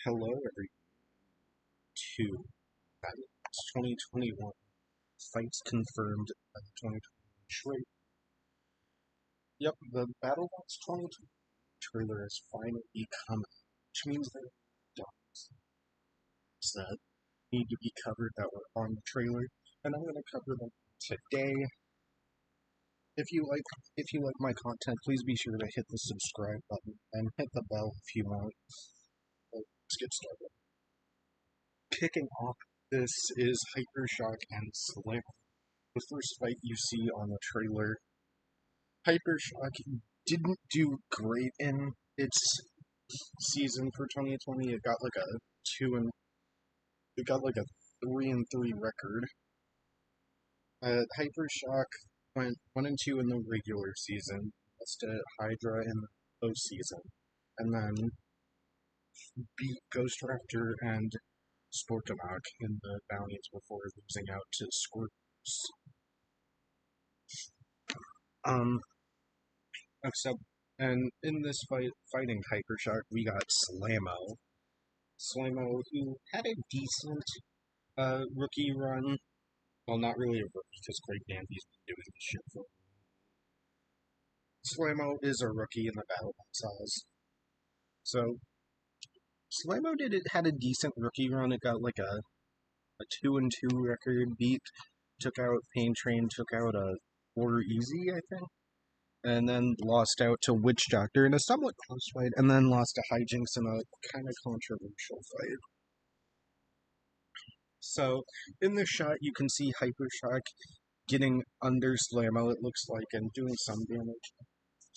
Hello, every two. That is 2021. Fights confirmed by the 2020 trailer. Yep, the BattleBots 2020 trailer has finally come out, which means there are dots that need to be covered that were on the trailer, and I'm going to cover them today. If you like my content, please be sure to hit the subscribe button and hit the bell if you want. Let's get started. Kicking off, this is Hypershock and Slam. The first fight you see on the trailer. Hypershock didn't do great in its season for 2020. It got like a 3-3 record. Hypershock went 1-2 in the regular season, lost to Hydra in the postseason, and then beat Ghost Raptor and Sportomak in the bounties before losing out to Scorpius. And in this fighting Hypershock, we got Slamo. Slamo, who had a decent rookie run. Well, not really a rookie, because Craig Danby's been doing this shit for Slamo is a rookie in the BattleBots size. So, Slamo had a decent rookie run. It got like a 2-2 record, took out Pain Train, took out a Order Easy, I think, and then lost out to Witch Doctor in a somewhat close fight, and then lost to Hijinks in a kind of controversial fight. So, in this shot, you can see Hypershock getting under Slamo, it looks like, and doing some damage.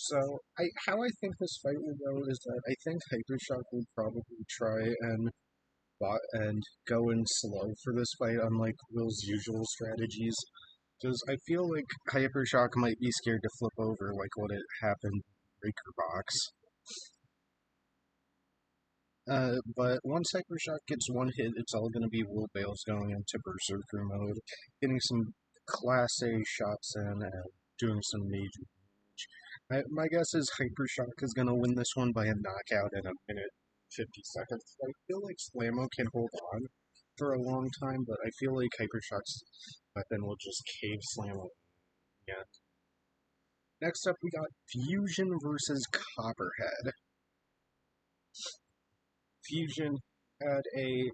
So, how I think this fight will go is that I think Hypershock will probably try and go in slow for this fight, unlike Will's usual strategies. Because I feel like Hypershock might be scared to flip over like what it happened in Breaker Box. But once Hypershock gets one hit, it's all going to be Will Bales going into Berserker mode, getting some Class A shots in, and doing some major damage. My guess is Hypershock is going to win this one by a knockout in a minute 50 seconds. I feel like Slamo can hold on for a long time, but I feel like Hypershock's weapon will just cave Slamo. Yeah. Next up, we got Fusion versus Copperhead. Fusion had a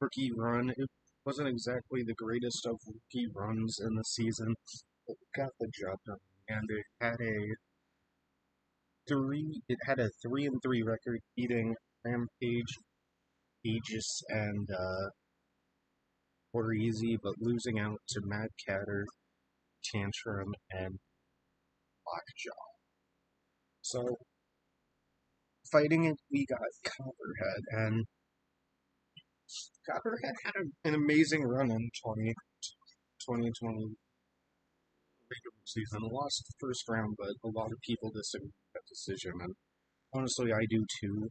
rookie run. It wasn't exactly the greatest of rookie runs in the season, but got the job done. And it had a 3-3 record, beating Rampage, Aegis, and Order Easy, but losing out to Mad Catter, Tantrum, and Lockjaw. So, fighting it, we got Copperhead, and Copperhead had an amazing run in 2020 regular season. Lost the first round, but a lot of people disagree with that decision, and honestly, I do too.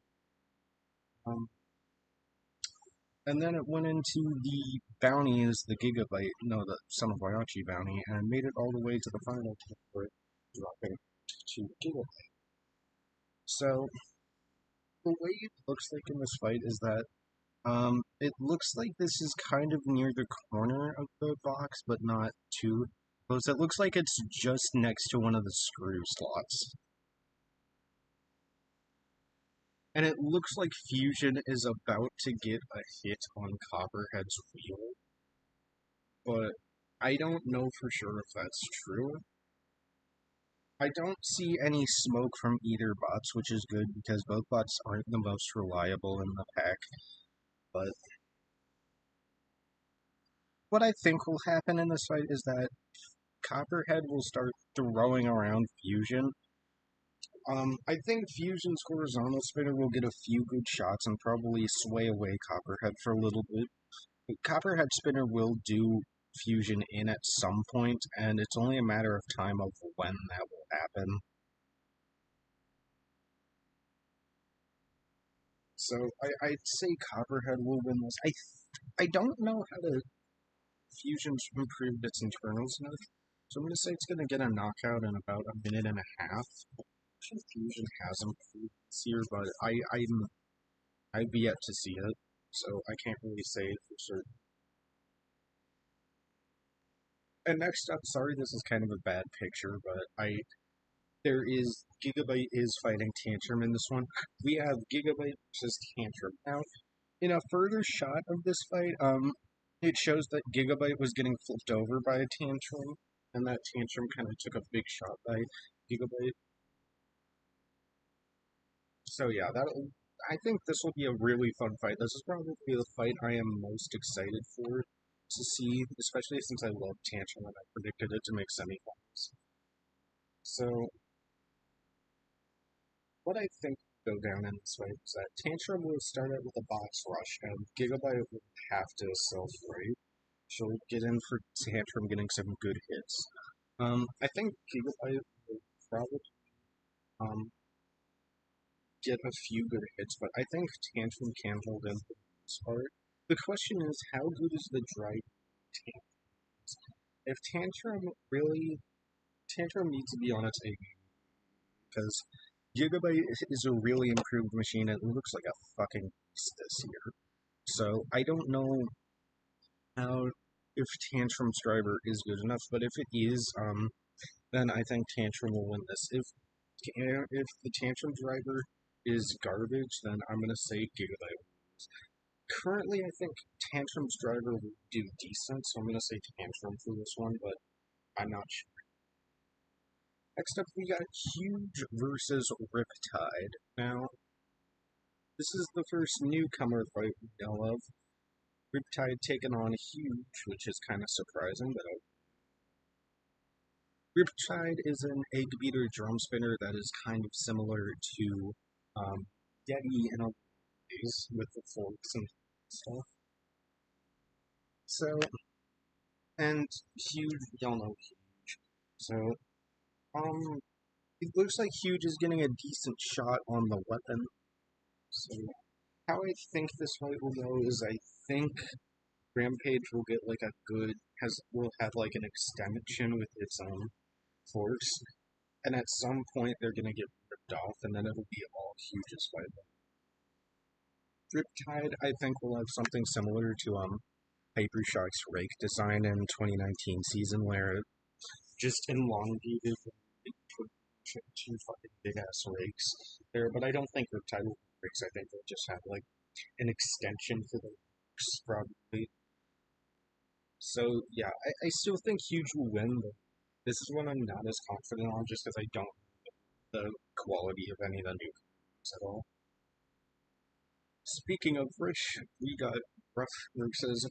And then it went into the bounties, the Gigabyte, the Son of Waiachi bounty, and made it all the way to the final before it dropping to Gigabyte. So, the way it looks like in this fight is that it looks like this is kind of near the corner of the box, but not too close. It looks like it's just next to one of the screw slots. And it looks like Fusion is about to get a hit on Copperhead's wheel. But I don't know for sure if that's true. I don't see any smoke from either bots, which is good because both bots aren't the most reliable in the pack. But what I think will happen in this fight is that Copperhead will start throwing around Fusion. I think Fusion's horizontal spinner will get a few good shots and probably sway away Copperhead for a little bit. But Copperhead spinner will do Fusion in at some point, and it's only a matter of time of when that will happen. So I'd say Copperhead will win this. I don't know how to Fusion's improved its internals enough, so I'm going to say it's going to get a knockout in about a minute and a half. Fusion has improved this year, but I've yet to see it, so I can't really say for certain. And next up, sorry this is kind of a bad picture, but there is, Gigabyte is fighting Tantrum in this one. We have Gigabyte versus Tantrum. Now, in a further shot of this fight, it shows that Gigabyte was getting flipped over by a Tantrum, and that Tantrum kind of took a big shot by Gigabyte. So yeah, I think this will be a really fun fight. This is probably the fight I am most excited for to see, especially since I love Tantrum and I predicted it to make semifinals. So, what I think will go down in this fight is that Tantrum will start out with a box rush, and Gigabyte will have to self-right. She'll get in for Tantrum getting some good hits. I think Gigabyte will probably get a few good hits, but I think Tantrum can hold in for the most part. The question is, how good is the drive Tantrum? If Tantrum needs to be on its A game, because Gigabyte is a really improved machine, and it looks like a fucking beast this year. So I don't know if Tantrum's driver is good enough, but if it is, then I think Tantrum will win this. If the Tantrum driver is garbage, then I'm gonna say Gigabyte wins. Currently, I think Tantrum's driver will do decent, so I'm gonna say Tantrum for this one, but I'm not sure. Next up, we got Huge versus Riptide. Now, this is the first newcomer fight we know of. Riptide taking on Huge, which is kind of surprising, but Riptide is an egg beater drum spinner that is kind of similar to Yeti in a ways with the forks and stuff. So, and Huge, we all know Huge. So, it looks like Huge is getting a decent shot on the weapon. So, how I think this fight will go is I think Rampage will get like will have like an extension with its force, and at some point they're gonna get ripped off, and then it'll be all Huge's fight. Riptide, I think, will have something similar to Hypershock's rake design in 2019 season, where it just elongated and put two fucking big ass rakes there. But I don't think Riptide will have rakes. I think they'll just have like an extension for the rakes, probably. So yeah, I still think Huge will win, but this is one I'm not as confident on, just because I don't know the quality of any of the newcomers at all. Speaking of which, we got Ruff versus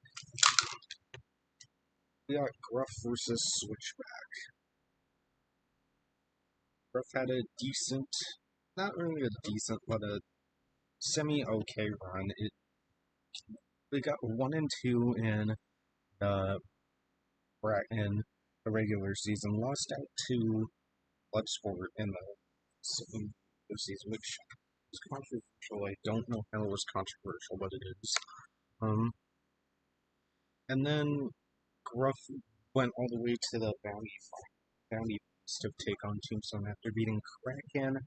Switchback. Ruff had a decent, not really a decent, but a semi-okay run. We got 1 and 2 in the regular season, lost out to Bloodsport in the season, which is controversial. I don't know how it was controversial, but it is. And then Gruff went all the way to the Bounty to take on Tombstone after beating Kraken,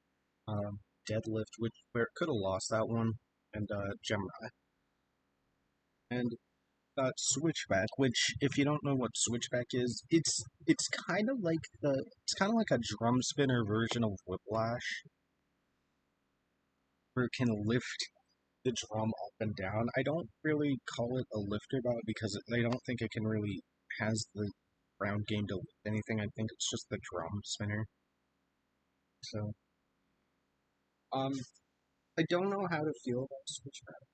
Deadlift, where it could have lost that one, and Gemini. And Switchback, which, if you don't know what Switchback is, it's kind of like a drum spinner version of Whiplash, where it can lift the drum up and down. I don't really call it a lifter bot because I don't think it can really has the ground game to lift anything. I think it's just the drum spinner. So, I don't know how to feel about Switchback.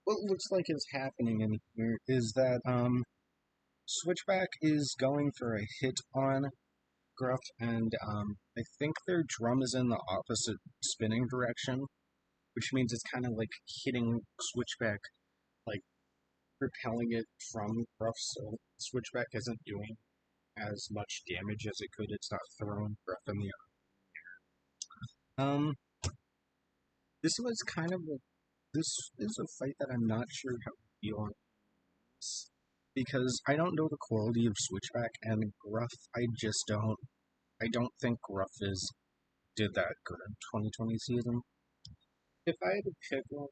What looks like is happening in here is that Switchback is going for a hit on Gruff, and I think their drum is in the opposite spinning direction, which means it's kind of like hitting Switchback, like repelling it from Gruff, so Switchback isn't doing as much damage as it could. It's not throwing Gruff in the air. This is a fight that I'm not sure how to feel on, because I don't know the quality of Switchback, and Gruff, I don't think Gruff did that good in 2020 season. If I had to pick one,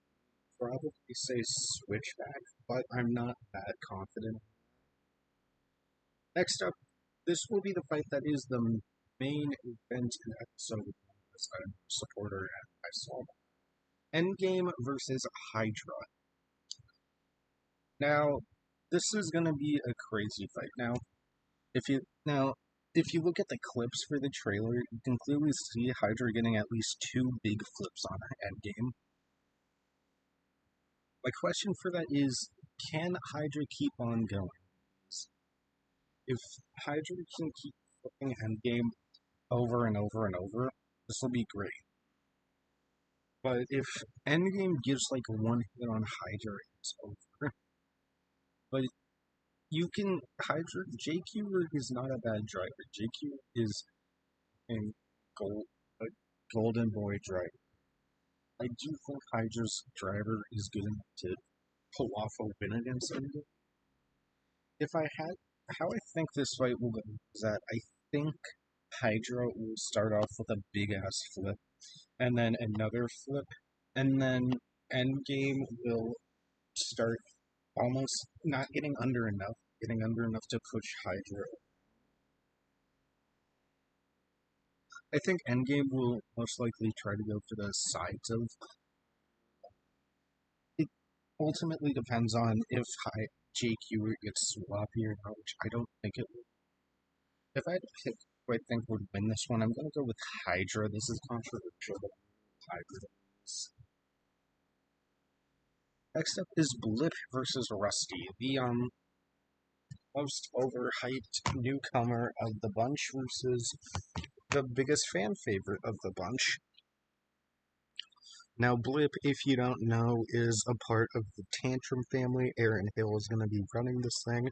probably say Switchback, but I'm not that confident. Next up, this will be the fight that is the main event in episode 1 as I'm a supporter and I saw Endgame versus Hydra. Now, this is gonna be a crazy fight. If you look at the clips for the trailer, you can clearly see Hydra getting at least 2 big flips on Endgame. My question for that is, can Hydra keep on going? If Hydra can keep flipping Endgame over and over and over, this will be great. But if Endgame gives like one hit on Hydra, it's over. But JQ is not a bad driver. JQ is a golden boy driver. I do think Hydra's driver is good enough to pull off a win against Endgame. How I think this fight will go is that I think Hydra will start off with a big ass flip, and then another flip, and then Endgame will start almost not getting under enough to push Hydra. I think Endgame will most likely try to go for the sides of. It ultimately depends on if JQ gets sloppy or not, which I don't think it will. If I had to pick who I think would win this one, I'm going to go with Hydra. This is controversial, but Hydra. Next up is Blip versus Rusty, the most overhyped newcomer of the bunch versus the biggest fan favorite of the bunch. Now, Blip, if you don't know, is a part of the Tantrum family. Aaron Hill is going to be running this thing,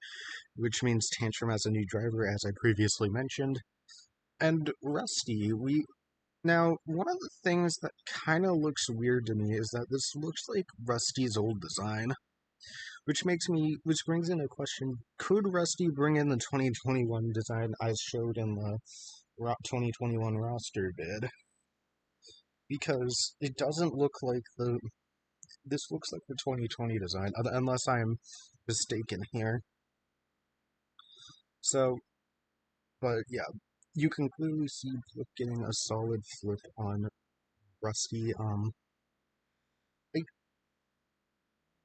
which means Tantrum has a new driver, as I previously mentioned. And Rusty, Now, one of the things that kind of looks weird to me is that this looks like Rusty's old design. Which brings into question, could Rusty bring in the 2021 design I showed in the 2021 roster bid? Because it doesn't look like this looks like the 2020 design, unless I'm mistaken here. So, but yeah, you can clearly see Blip getting a solid flip on Rusty.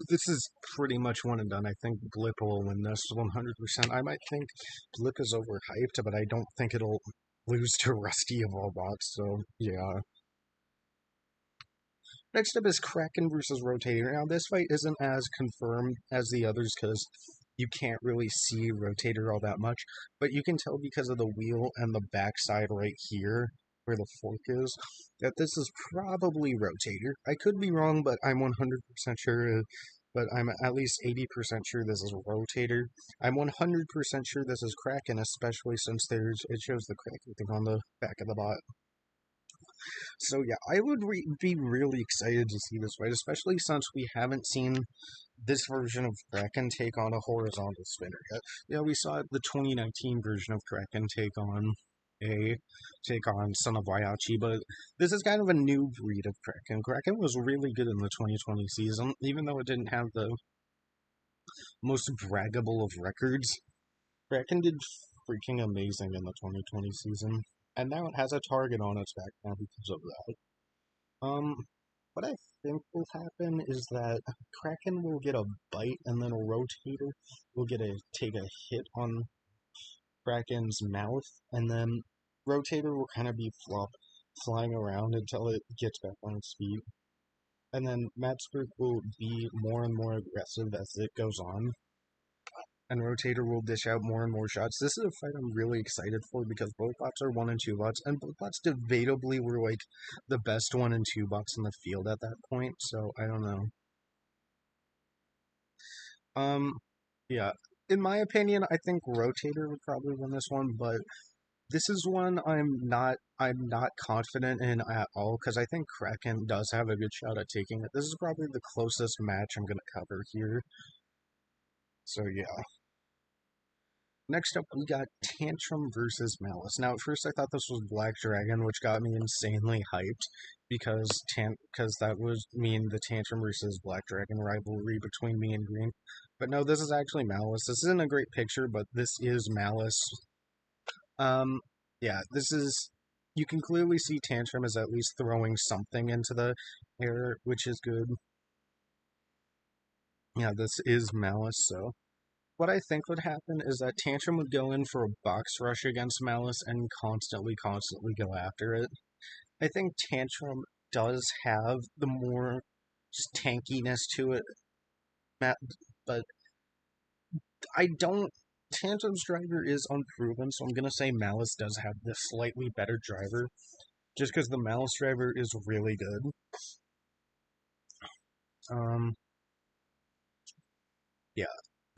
This is pretty much one and done. I think Blip will win this 100%. I might think Blip is overhyped, but I don't think it'll lose to Rusty of all bots, so yeah. Next up is Kraken versus Rotator. Now, this fight isn't as confirmed as the others because you can't really see Rotator all that much, but you can tell because of the wheel and the backside right here, where the fork is, that this is probably Rotator. I could be wrong, but I'm 100% sure, but I'm at least 80% sure this is Rotator. I'm 100% sure this is Kraken, especially since it shows the Kraken thing on the back of the bot. So yeah, I would be really excited to see this fight, especially since we haven't seen this version of Kraken take on a horizontal spinner yet. Yeah, we saw the 2019 version of Kraken take on Son of Waiachi, but this is kind of a new breed of Kraken. Kraken was really good in the 2020 season, even though it didn't have the most braggable of records. Kraken did freaking amazing in the 2020 season, and now it has a target on its back now because of that. What I think will happen is that Kraken will get a bite, and then a Rotator will take a hit on Kraken's mouth, and then Rotator will kind of be flying around until it gets back on its feet. And then Matsburg will be more and more aggressive as it goes on. And Rotator will dish out more and more shots. This is a fight I'm really excited for because both bots are 1 and 2 bots, and both bots debatably were like the best 1 and 2 bots in the field at that point, so I don't know. Yeah. In my opinion, I think Rotator would probably win this one, but this is one I'm not confident in at all, because I think Kraken does have a good shot at taking it. This is probably the closest match I'm going to cover here. So yeah. Next up, we got Tantrum versus Malice. Now, at first I thought this was Black Dragon, which got me insanely hyped, because that would mean the Tantrum versus Black Dragon rivalry between me and Green. But no, this is actually Malice. This isn't a great picture, but this is Malice. Yeah, this is... You can clearly see Tantrum is at least throwing something into the air, which is good. Yeah, this is Malice, so... What I think would happen is that Tantrum would go in for a box rush against Malice and constantly go after it. I think Tantrum does have the more just tankiness to it, but I don't... Tantrum's driver is unproven, so I'm gonna say Malice does have the slightly better driver, just because the Malice driver is really good. Yeah.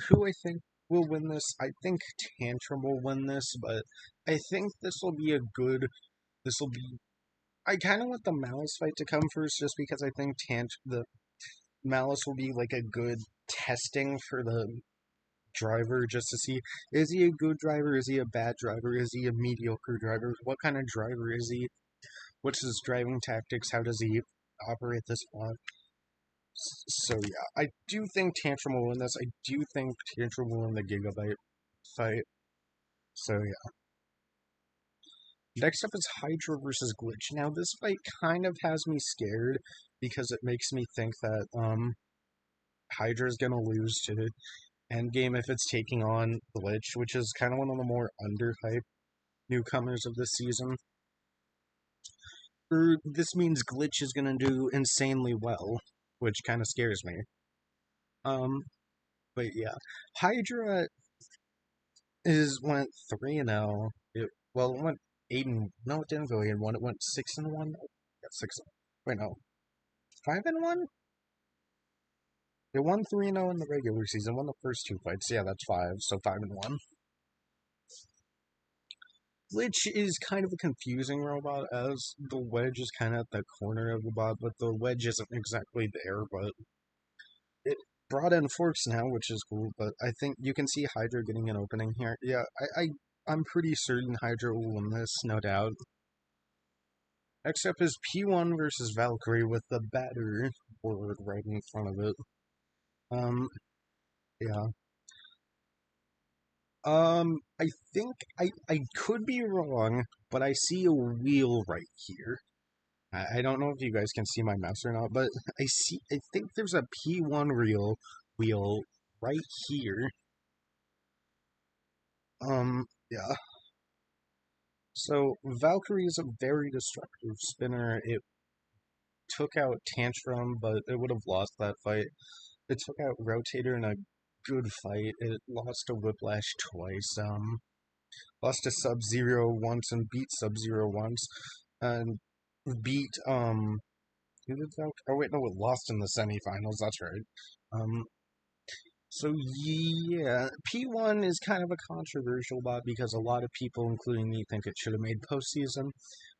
Who I think will win this? I think Tantrum will win this, but I think this will be I kind of want the Malice fight to come first, just because I think the Malice will be like a good testing for the driver, just to see, is he a good driver, is he a bad driver, is he a mediocre driver, what kind of driver is he, what's his driving tactics, how does he operate this spot. So yeah, I do think Tantrum will win this. I do think Tantrum will win the Gigabyte fight. So yeah. Next up is Hydra versus Glitch. Now this fight kind of has me scared because it makes me think that Hydra's gonna lose to Endgame if it's taking on Glitch, which is kind of one of the more underhyped newcomers of this season. This means Glitch is gonna do insanely well, which kind of scares me. But yeah, Hydra went 3-0. It went 8 no, it didn't go 8-1. It went 6-1. Yeah, 6. Wait, no, 5-1. It won 3-0 in the regular season. Won the first 2 fights. Yeah, that's 5. So 5-1. Glitch is kind of a confusing robot, as the wedge is kind of at the corner of the bot, but the wedge isn't exactly there. But it brought in forks now, which is cool. But I think you can see Hydra getting an opening here. Yeah, I'm pretty certain Hydra will win this, no doubt. Next up is P1 versus Valkyrie with the batter board right in front of it. Yeah. I think I could be wrong, but I see a wheel right here. I don't know if you guys can see my mouse or not, but I think there's a P1 wheel right here. Yeah. So Valkyrie is a very destructive spinner. It took out Tantrum, but it would have lost that fight. It took out Rotator in a good fight. It lost to Whiplash twice. Lost to Sub-Zero once and beat Sub-Zero once. And beat, who did Valkyrie? Oh wait, no, it lost in the semifinals, that's right. So yeah, P1 is kind of a controversial bot because a lot of people, including me, think it should have made postseason.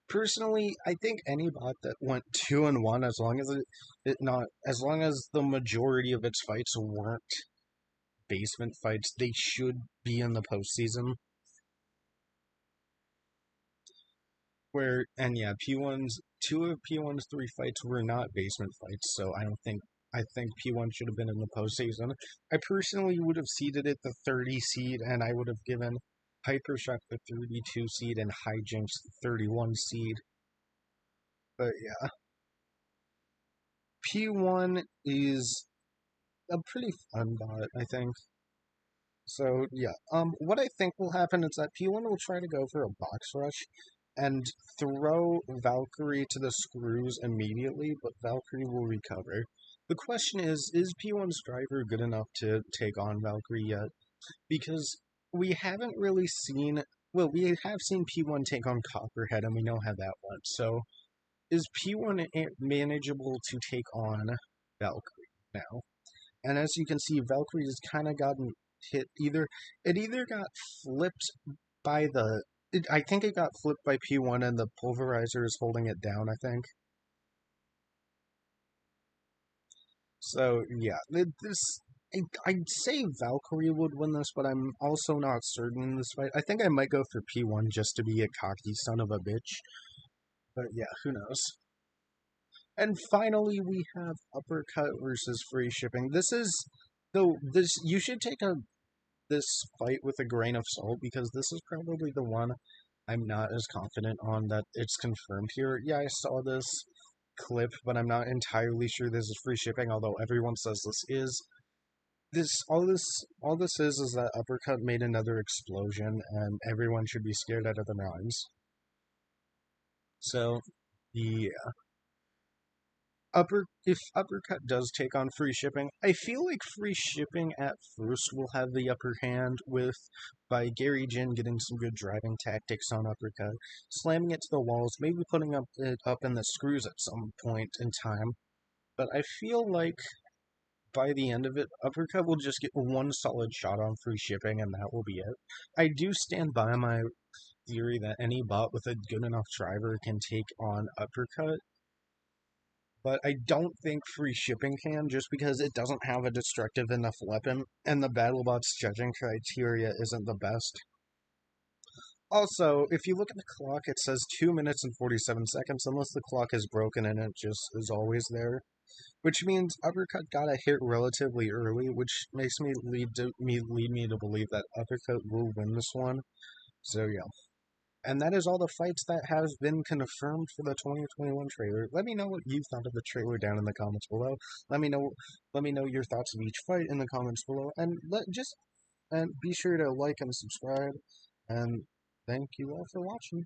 Personally, I think any bot that went 2-1, as long as the majority of its fights weren't basement fights, they should be in the postseason. Two of P1's 3 fights were not basement fights, so I think P1 should have been in the postseason. I personally would have seeded it the 30 seed, and I would have given Hypershock the 32 seed and Hijinks the 31 seed. But yeah. P1 is a pretty fun bot, I think. So yeah, what I think will happen is that P1 will try to go for a box rush and throw Valkyrie to the screws immediately, but Valkyrie will recover. The question is P1's driver good enough to take on Valkyrie yet? Because we haven't really seen... Well, we have seen P1 take on Copperhead, and we know how that went. So, is P1 manageable to take on Valkyrie now? And as you can see, Valkyrie has kind of gotten hit it either got flipped by I think it got flipped by P1 and the pulverizer is holding it down, I think. So, yeah, I'd say Valkyrie would win this, but I'm also not certain in this fight. I think I might go for P1 just to be a cocky son of a bitch. But yeah, who knows. And finally, we have Uppercut versus Freeshipping. This you should take this fight with a grain of salt because this is probably the one I'm not as confident on that it's confirmed here. Yeah, I saw this clip, but I'm not entirely sure this is Freeshipping, although everyone says this is. All this is that Uppercut made another explosion, and everyone should be scared out of their minds. So, yeah. If Uppercut does take on Freeshipping, I feel like Freeshipping at first will have the upper hand with by Gary Jin getting some good driving tactics on Uppercut, slamming it to the walls, maybe putting it up in the screws at some point in time. But I feel like by the end of it, Uppercut will just get one solid shot on Freeshipping, and that will be it. I do stand by my theory that any bot with a good enough driver can take on Uppercut, but I don't think Freeshipping can just because it doesn't have a destructive enough weapon, and the BattleBot's judging criteria isn't the best. Also, if you look at the clock, it says 2 minutes and 47 seconds, unless the clock is broken and it just is always there. Which means Uppercut got a hit relatively early, which makes me lead me to believe that Uppercut will win this one. So yeah. And that is all the fights that have been confirmed for the 2021 trailer. Let me know what you thought of the trailer down in the comments below. Let me know your thoughts of each fight in the comments below, and be sure to like and subscribe. And thank you all for watching.